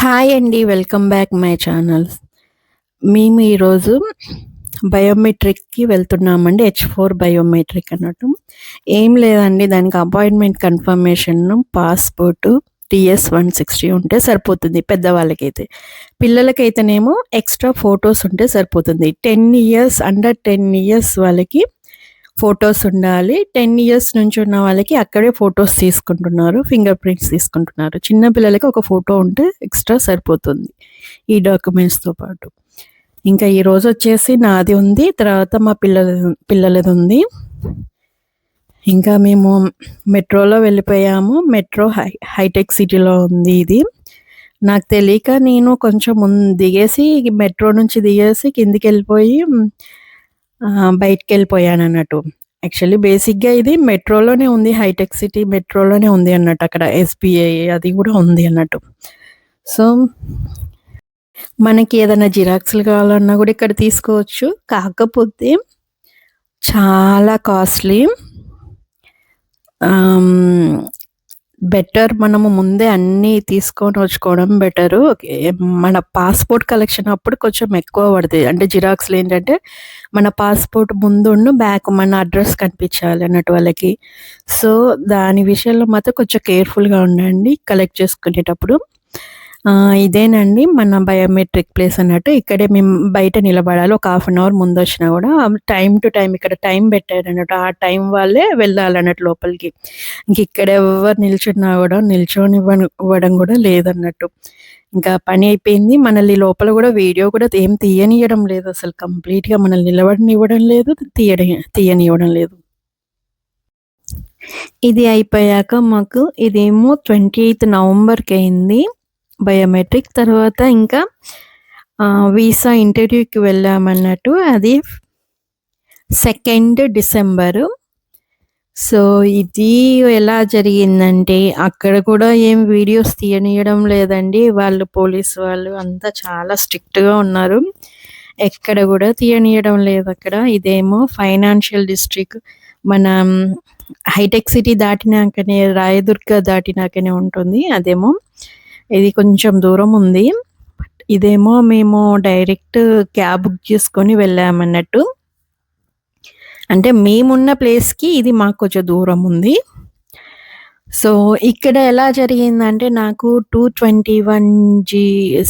Hi అండి. Welcome back my channel. మేము ఈరోజు బయోమెట్రిక్‌కి వెళ్తున్నామండి. H4 బయోమెట్రిక్ అన్నట్టు. ఏం లేదండి, దానికి అపాయింట్మెంట్ కన్ఫర్మేషను, పాస్‌పోర్టు, TS-160 ఉంటే సరిపోతుంది పెద్దవాళ్ళకైతే. పిల్లలకైతేనేమో ఎక్స్‌ట్రా ఫోటోస్ ఉంటే సరిపోతుంది. 10 ఇయర్స్, అండర్ 10 ఇయర్స్ వాళ్ళకి ఫోటోస్ ఉండాలి. 10 ఇయర్స్ నుంచి ఉన్న వాళ్ళకి అక్కడే ఫోటోస్ తీసుకుంటున్నారు. ఫింగర్ ప్రింట్స్ తీసుకుంటున్నారు. చిన్న పిల్లలకి ఒక ఫోటో ఉంటే ఎక్స్ట్రా సరిపోతుంది ఈ డాక్యుమెంట్స్‌తో పాటు. ఇంకా ఈరోజు వచ్చేసి నాది ఉంది. తర్వాత మా పిల్లలది ఉంది. ఇంకా మేము మెట్రోలో వెళ్ళిపోయాము. మెట్రో హైటెక్ సిటీలో ఉంది ఇది. నాకు తెలియక నేను కొంచెం దిగేసి, మెట్రో నుంచి దిగేసి కిందికెళ్ళిపోయి బయటికెళ్ళిపోయానన్నట్టు. యాక్చువల్లీ బేసిక్‌గా ఇది మెట్రోలోనే ఉంది. హైటెక్ సిటీ మెట్రోలోనే ఉంది అన్నట్టు. అక్కడ SBI అది కూడా ఉంది అన్నట్టు. సో, మనకి ఏదైనా జిరాక్స్‌లు కావాలన్నా కూడా ఇక్కడ తీసుకోవచ్చు. కాకపోతే చాలా కాస్ట్‌లీ. బెటర్ మనము ముందే అన్నీ తీసుకొని వచ్చుకోవడం బెటరు. మన పాస్‌పోర్ట్ కలెక్షన్ అప్పుడు కొంచెం ఎక్కువ పడతాయి. అంటే జిరాక్స్‌లు ఏంటంటే మన పాస్‌పోర్ట్ ముందును, బ్యాక్ మన అడ్రస్ కనిపించాలి అన్నట్టు వాళ్ళకి. సో, దాని విషయంలో మాత్రం కొంచెం కేర్‌ఫుల్‌గా ఉండండి కలెక్ట్ చేసుకునేటప్పుడు. ఇదేనండి మన బయోమెట్రిక్ ప్లేస్ అన్నట్టు. ఇక్కడే మేము బయట నిలబడాలి. ఒక హాఫ్ అన్ అవర్ ముందొచ్చినా కూడా టైమ్ టు టైమ్ ఇక్కడ టైం పెట్టారన్నట్టు. ఆ టైం వాళ్ళే వెళ్ళాలన్నట్టు లోపలికి. ఇక్కడ ఎవరు నిల్చున్నా కూడా ఇవ్వడం కూడా లేదన్నట్టు. ఇంకా పని అయిపోయింది. మనల్ని లోపల కూడా వీడియో కూడా ఏం తీయనివ్వడం లేదు అసలు. కంప్లీట్‌గా మనల్ని నిలబడనివ్వడం లేదు, తీయనివ్వడం లేదు. ఇది అయిపోయాక మాకు ఇదేమో 28 నవంబర్‌కి అయింది బయోమెట్రిక్. తర్వాత ఇంకా వీసా ఇంటర్వ్యూకి వెళ్ళామన్నట్టు. అది 2 డిసెంబరు. సో, ఇది ఎలా జరిగిందంటే అక్కడ కూడా ఏం వీడియోస్ తీయనివ్వడం లేదండి. వాళ్ళు పోలీసు వాళ్ళు అంతా చాలా స్ట్రిక్ట్‌గా ఉన్నారు. ఎక్కడ కూడా తీయనివ్వడం లేదక్కడ. ఇదేమో ఫైనాన్షియల్ డిస్ట్రిక్ట్. మన హైటెక్ సిటీ దాటినాకనే, రాయదుర్గ దాటినాకనే ఉంటుంది. అదేమో ఇది కొంచెం దూరం ఉంది. ఇదేమో మేము డైరెక్ట్ క్యాబ్ బుక్ చేసుకొని వెళ్ళామన్నట్టు. అంటే మేమున్న ప్లేస్‌కి ఇది మాకు కొంచెం దూరం ఉంది. సో, ఇక్కడ ఎలా జరిగిందంటే నాకు 221G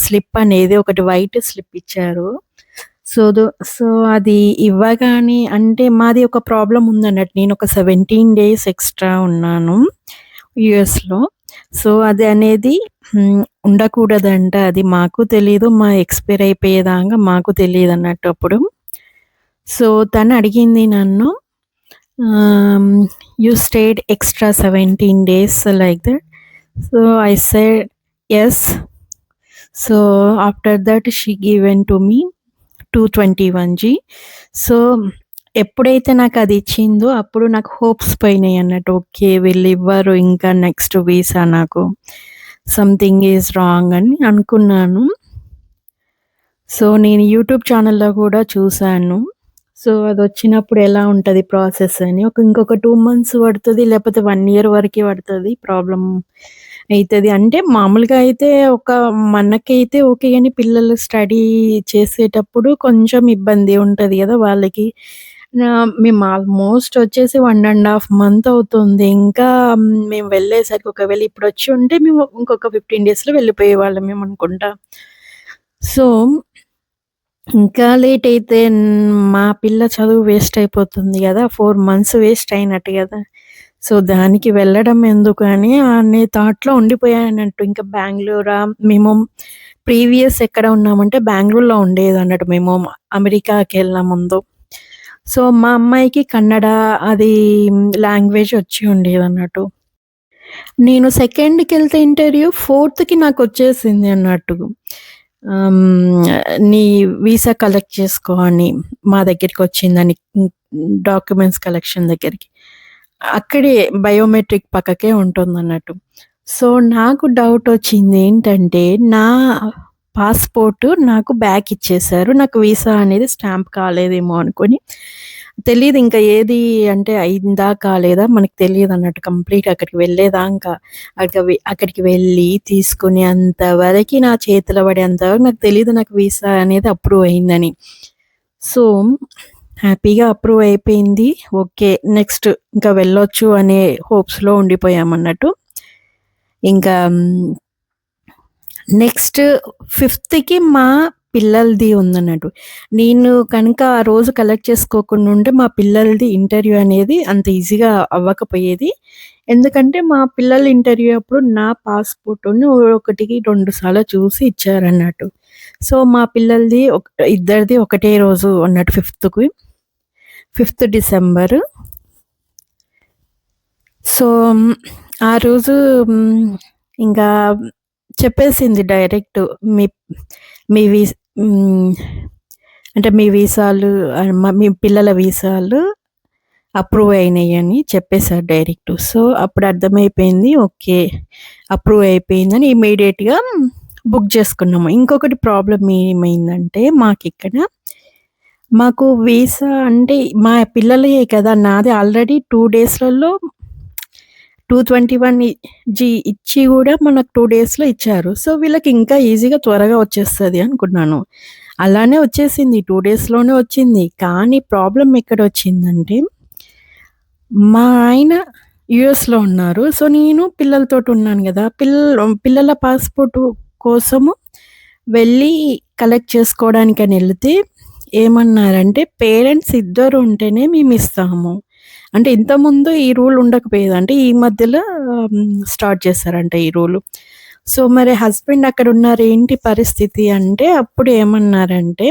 స్లిప్ అనేది ఒకటి వైట్ స్లిప్ ఇచ్చారు. సో, అది ఇవ్వగానే అంటే మాది ఒక ప్రాబ్లమ్ ఉందన్నట్టు. నేను ఒక 17 డేస్ ఎక్స్ట్రా ఉన్నాను యూఎస్‌లో. సో, అది అనేది ఉండకూడదంట. అది మాకు తెలీదు. మా ఎక్స్‌పైర్ అయిపోయేదాకా మాకు తెలీదన్నట్టు అప్పుడు. సో, తను అడిగింది నన్ను, "you stayed extra 17 days like that." So, I said yes. So, after that she given to me 221G. So, ఎప్పుడైతే నాకది ఇచ్చిందో అప్పుడు నాకు హోప్స్ పోయినాయి అన్నట్టు. ఓకే, వీళ్ళివ్వరు ఇంకా నెక్స్ట్ వీసా నాకు. సంథింగ్ ఈజ్ రాంగ్ అని అనుకున్నాను. సో, నేను యూట్యూబ్ ఛానల్‌లో కూడా చూసాను. సో, అదొచ్చినప్పుడు ఎలా ఉంటది ప్రాసెస్ అని. ఇంకొక 2 మంత్స్ పడతది, లేకపోతే 1 ఇయర్ వరకే పడతది. ప్రాబ్లమ్ అయితది. అంటే మామూలుగా అయితే మనకైతే ఓకే గానీ పిల్లలు స్టడీ చేసేటప్పుడు కొంచెం ఇబ్బంది ఉంటది గదా వాళ్ళకి. మేము ఆల్మోస్ట్ వచ్చేసి 1 ½ మంత్ అవుతుంది. ఇంకా మేము వెళ్ళేసరికి ఒకవేళ ఇప్పుడొచ్చి ఉంటే మేము ఇంకొక 15 డేస్‌లో వెళ్ళిపోయేవాళ్ళమేమో అనుకుంటా. సో, ఇంకా లేట్ అయితే మా పిల్ల చదువు వేస్ట్ అయిపోతుంది గదా! 4 మంత్స్ వేస్ట్ అయినట్టు గదా! సో, దానికి వెళ్ళడం ఎందుకు అని అనే థాట్‌లో ఉండిపోయానన్నట్టు. ఇంకా బెంగుళూరా, మేము ప్రీవియస్ ఎక్కడ ఉన్నామంటే బెంగుళూరులో ఉండేదన్నట్టు మేము అమెరికాకెళ్ళిన ముందు. సో, మా అమ్మాయికి కన్నడ అది లాంగ్వేజ్ వచ్చి ఉండేదన్నట్టు. నేను సెకండ్‌కెళ్తే ఇంటర్వ్యూ, ఫోర్త్‌కి నాకొచ్చేసింది అన్నట్టు. నీ వీసా కలెక్ట్ చేసుకో అని మా దగ్గరికొచ్చిందని, డాక్యుమెంట్స్ కలెక్షన్ దగ్గరికి. అక్కడే బయోమెట్రిక్ పక్కకే ఉంటుందన్నట్టు. సో, నాకు డౌటొచ్చింది ఏంటంటే, నా పాస్‌పోర్ట్ నాకు బ్యాక్ ఇచ్చేశారు. నాకు వీసా అనేది స్టాంప్ కాలేదేమో అనుకోని తెలీదు ఇంకా ఏది అంటే అయిందా? కాలేదా? మనకు తెలీదన్నట్టు కంప్లీట్ అక్కడికి వెళ్ళేదాంకా. అక్కడికి వెళ్ళి తీసుకునేంత వరకి నా చేతిలో పడేంత వరకు నాకు తెలీదు నాకు వీసా అనేది అప్రూవ్ అయిందని. సో, హ్యాపీగా అప్రూవ్ అయిపోయింది. ఓకే. నెక్స్ట్ ఇంకా వెళ్ళొచ్చు అనే హోప్స్‌లో ఉండిపోయామన్నట్టు. ఇంకా నెక్స్ట్ 5థ్‌కి మా పిల్లలది ఉందన్నట్టు. నేను కనుక ఆ రోజు కలెక్ట్ చేసుకోకుండా ఉంటే మా పిల్లలది ఇంటర్వ్యూ అనేది అంత ఈజీగా అవ్వకపోయేది. ఎందుకంటే మా పిల్లల ఇంటర్వ్యూ అప్పుడు నా పాస్‌పోర్ట్‌ని ఒకటికి 2 సార్లు చూసి ఇచ్చారన్నట్టు. సో, మా పిల్లలది ఇద్దరిది ఒకటే రోజు అన్నట్టు 5థ్ డిసెంబర్. సో, ఆ రోజు ఇంకా చెప్పేసింది డైరెక్ట్ మీ మీ వీస్ అంటే మీ వీసాలు మీ పిల్లల వీసాలు అప్రూవ్ అయినాయని చెప్పేసారు డైరెక్ట్. సో, అప్పుడు అర్థమైపోయింది. ఓకే. అప్రూవ్ అయిపోయిందని ఇమ్మీడియేట్‌గా బుక్ చేసుకున్నాము. ఇంకొకటి ప్రాబ్లమ్ ఏమైందంటే మాకు వీసా అంటే మా పిల్లలయే కదా! నాది ఆల్రెడీ 2 డేస్‌లలో 221 ఇచ్చి గూడా మనకు 2 డేస్‌లో ఇచ్చారు. సో, వీళ్ళకి ఇంకా ఈజీగా త్వరగా వచ్చేస్తది అనుకున్నాను. అలానే వచ్చేసింది. 2 డేస్‌లోనే వచ్చింది. కానీ ప్రాబ్లమ్ ఎక్కడొచ్చిందంటే, మా ఆయన యూఎస్‌లో ఉన్నారు. సో, నేను పిల్లలతోటి ఉన్నాను గదా! పిల్లల పాస్‌పోర్ట్ కోసము వెళ్ళి కలెక్ట్ చేసుకోవడానికని ఎళ్తే ఏమన్నారంటే, పేరెంట్స్ ఇద్దరు ఉంటేనే మేమిస్తాము. అంటే ఇంతకుముందు ఈ రూల్ ఉండకపోయేది. అంటే ఈ మధ్యలో స్టార్ట్ చేశారంట ఈ రూలు. సో, మరి హస్బెండ్ అక్కడున్నారు. ఏంటి పరిస్థితి అంటే అప్పుడు ఏమన్నారంటే,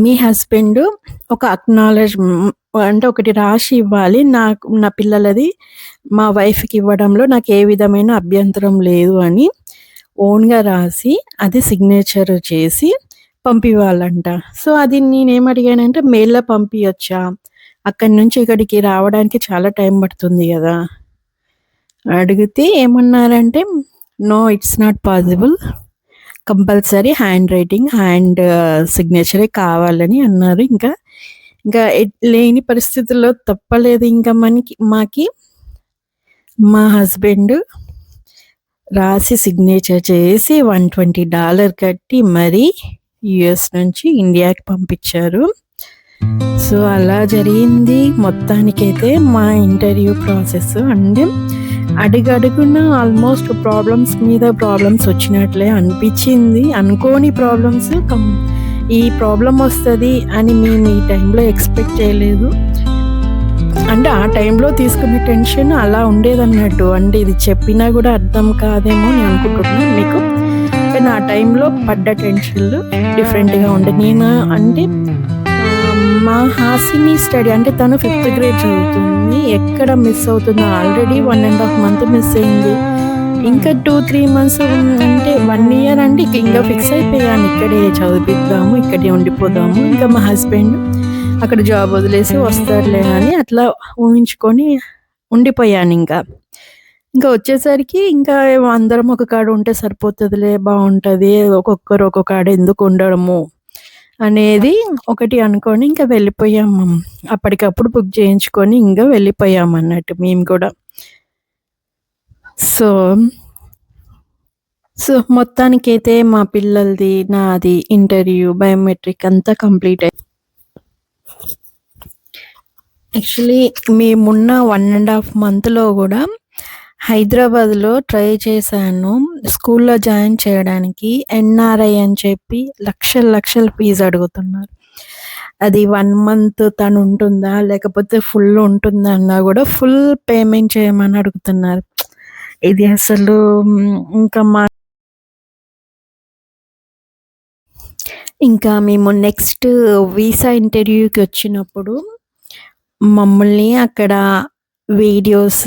మీ హస్బెండ్ ఒక అంటే ఒకటి రాసి ఇవ్వాలి. నా పిల్లలది మా వైఫ్‌కి ఇవ్వడంలో నాకు ఏ విధమైన అభ్యంతరం లేదు అని ఓన్‌గా రాసి అది సిగ్నేచర్ చేసి పంపివ్వాలంట. సో, అది నేనేమడిగానంటే మెయిల్‌లో పంపియొచ్చా? అక్కడి నుంచి ఇక్కడికి రావడానికి చాలా టైం పడుతుంది గదా! అడిగితే ఏమన్నారంటే, "no, it's not possible. Compulsory hand సిగ్నేచరే కావాలని" అన్నారు. ఇంకా లేని పరిస్థితుల్లో తప్పలేదు ఇంకా మాకి మా హస్బెండ్ రాసి సిగ్నేచర్ చేసి $120 కట్టి మరీ యూఎస్ నుంచి ఇండియాకి పంపించారు. సో, అలా జరిగింది మొత్తానికైతే మా ఇంటర్వ్యూ ప్రాసెస్. అంటే అడుగడుగునా ఆల్మోస్ట్ ప్రాబ్లమ్స్ మీద ప్రాబ్లమ్స్ వచ్చినట్లే అనిపించింది. అనుకోని ప్రాబ్లమ్స్ ఈ ప్రాబ్లమ్ వస్తది అని మేము ఈ టైంలో ఎక్స్‌పెక్ట్ చేయలేదు. అంటే ఆ టైంలో తీసుకునే టెన్షన్ అలా ఉండేదన్నట్టు. అంటే ఇది చెప్పినా గూడా అర్థం కాదేమో అని అనుకుంటున్నాను మీకు. కానీ ఆ టైంలో పడ్డ టెన్షన్‌లు డిఫరెంట్‌గా ఉండే. నేను అంటే మా హాసిని స్టడీ అంటే తను 5థ్ గ్రేడ్ చదువుతుంది. ఎక్కడ మిస్ అవుతుందో ఆల్రెడీ 1½ మంత్ మిస్ అయింది. ఇంకా 2, 3 మంత్స్ అంటే 1 ఇయర్ అంటే ఇంకా ఫిక్స్ అయిపోయాను. ఇక్కడే చదివిద్దాము, ఇక్కడే ఉండిపోదాము. ఇంకా మా హస్బెండ్ అక్కడ జాబ్ వదిలేసి వస్తాడులే అని అట్లా ఊహించుకొని ఉండిపోయానింకా. ఇంకా వచ్చేసరికి ఇంకా అందరం ఒక కాడ ఉంటే సరిపోతదిలే, బావుంటది. ఒక్కొక్కరు ఒక్కొక్క కాడ ఎందుకు ఉండడము అనేది ఒకటి అనుకోని ఇంకా వెళ్ళిపోయాము. అప్పటికప్పుడు బుక్ చేయించుకొని ఇంకా వెళ్ళిపోయామన్నట్టు మేము కూడా. సో, మొత్తానికైతే మా పిల్లలది, నాది ఇంటర్వ్యూ, బయోమెట్రిక్ అంతా కంప్లీట్ యాక్చువల్లీ మేమున్న 1½ మంత్‌లో గూడా హైదరాబాద్‌లో ట్రై చేశాను. స్కూల్‌లో జాయిన్ చేయడానికి. ఎన్ఆర్ఐ అని చెప్పి లక్షలు ఫీజు అడుగుతున్నారు. అది 1 మంత్ తనుంటుందా? లేకపోతే ఫుల్ ఉంటుందా అన్నా గూడా ఫుల్ పేమెంట్ చేయమని అడుగుతున్నారు. ఇది అసలు ఇంకా మేము నెక్స్ట్ వీసా ఇంటర్వ్యూకి వచ్చినప్పుడు మమ్మల్ని అక్కడ వీడియోస్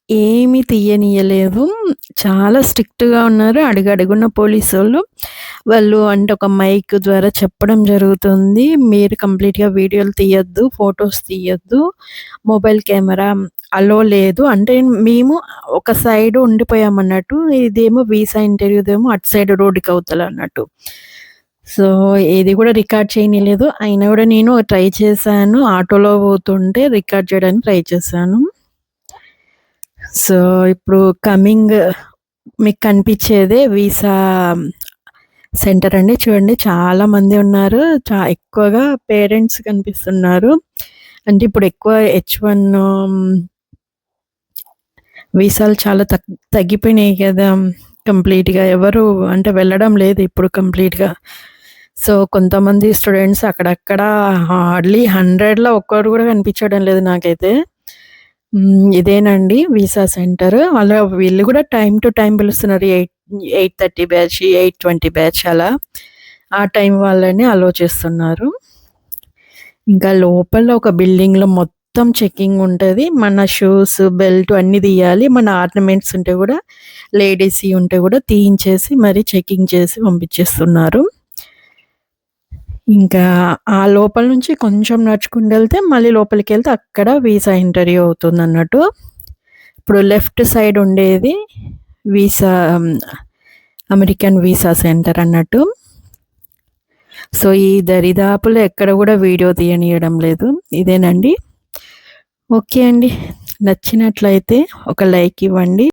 ఏమీ తీయనీయలేదు. చాలా స్ట్రిక్ట్‌గా ఉన్నారు. అడుగడుగున పోలీసోళ్ళు. వాళ్ళు అంటే ఒక మైక్ ద్వారా చెప్పడం జరుగుతుంది. మీరు కంప్లీట్‌గా వీడియోలు తీయొద్దు, ఫోటోస్ తీయొద్దు, మొబైల్ కెమెరా అలో లేదు. అంటే మేము ఒక సైడ్ ఉండిపోయామన్నట్టు. ఇదేమో వీసా ఇంటర్వ్యూదేమో అటు సైడ్ రోడ్డుకి అవతల అన్నట్టు. సో, ఏది కూడా రికార్డ్ చేయనీయలేదు. అయినా కూడా నేను ట్రై చేశాను. ఆటోలో పోతుంటే రికార్డ్ చేయడానికి ట్రై చేశాను. సో, ఇప్పుడు కమింగ్ మీకు కనిపించేదే వీసా సెంటర్ అండి. చూడండి చాలా మంది ఉన్నారు. ఎక్కువగా పేరెంట్స్ కనిపిస్తున్నారు. అంటే ఇప్పుడు ఎక్కువ H1 వీసాలు చాలా తగ్గిపోయినాయి కదా! కంప్లీట్‌గా ఎవరు అంటే వెళ్ళడం లేదు ఇప్పుడు కంప్లీట్‌గా. సో, కొంతమంది స్టూడెంట్స్ అక్కడక్కడ హార్డ్‌లీ 100లో ఒక్కరు కూడా కనిపించడం లేదు నాకైతే. ఇదేనండి వీసా సెంటర్. వీళ్ళు కూడా టైమ్ టు టైమ్ పిలుస్తున్నారు. 8:30 బ్యాచ్, 8:20 బ్యాచ్ అలా. ఆ టైం వాళ్ళని అలో చేస్తున్నారు. ఇంకా లోపల ఒక బిల్డింగ్‌లో మొత్తం చెకింగ్ ఉంటది. మన షూస్, బెల్ట్ అన్నీ తీయాలి. మన ఆర్నమెంట్స్ ఉంటే కూడా లేడీస్‌యి ఉంటే కూడా తీయించేసి మరి చెకింగ్ చేసి పంపించేస్తున్నారు. ఇంకా ఆ లోపల నుంచి కొంచెం నడుచుకుంటూ వెళ్తే మళ్ళీ లోపలికెళ్తే అక్కడ వీసా ఇంటర్వ్యూ అవుతుందన్నట్టు. ఇప్పుడు లెఫ్ట్ సైడ్ ఉండేది వీసా అమెరికన్ వీసా సెంటర్ అన్నట్టు. సో, ఈ దరిదాపులో ఎక్కడ కూడా వీడియో తీయనీయడం లేదు. ఇదేనండి. ఓకే అండి. నచ్చినట్లయితే ఒక లైక్ ఇవ్వండి.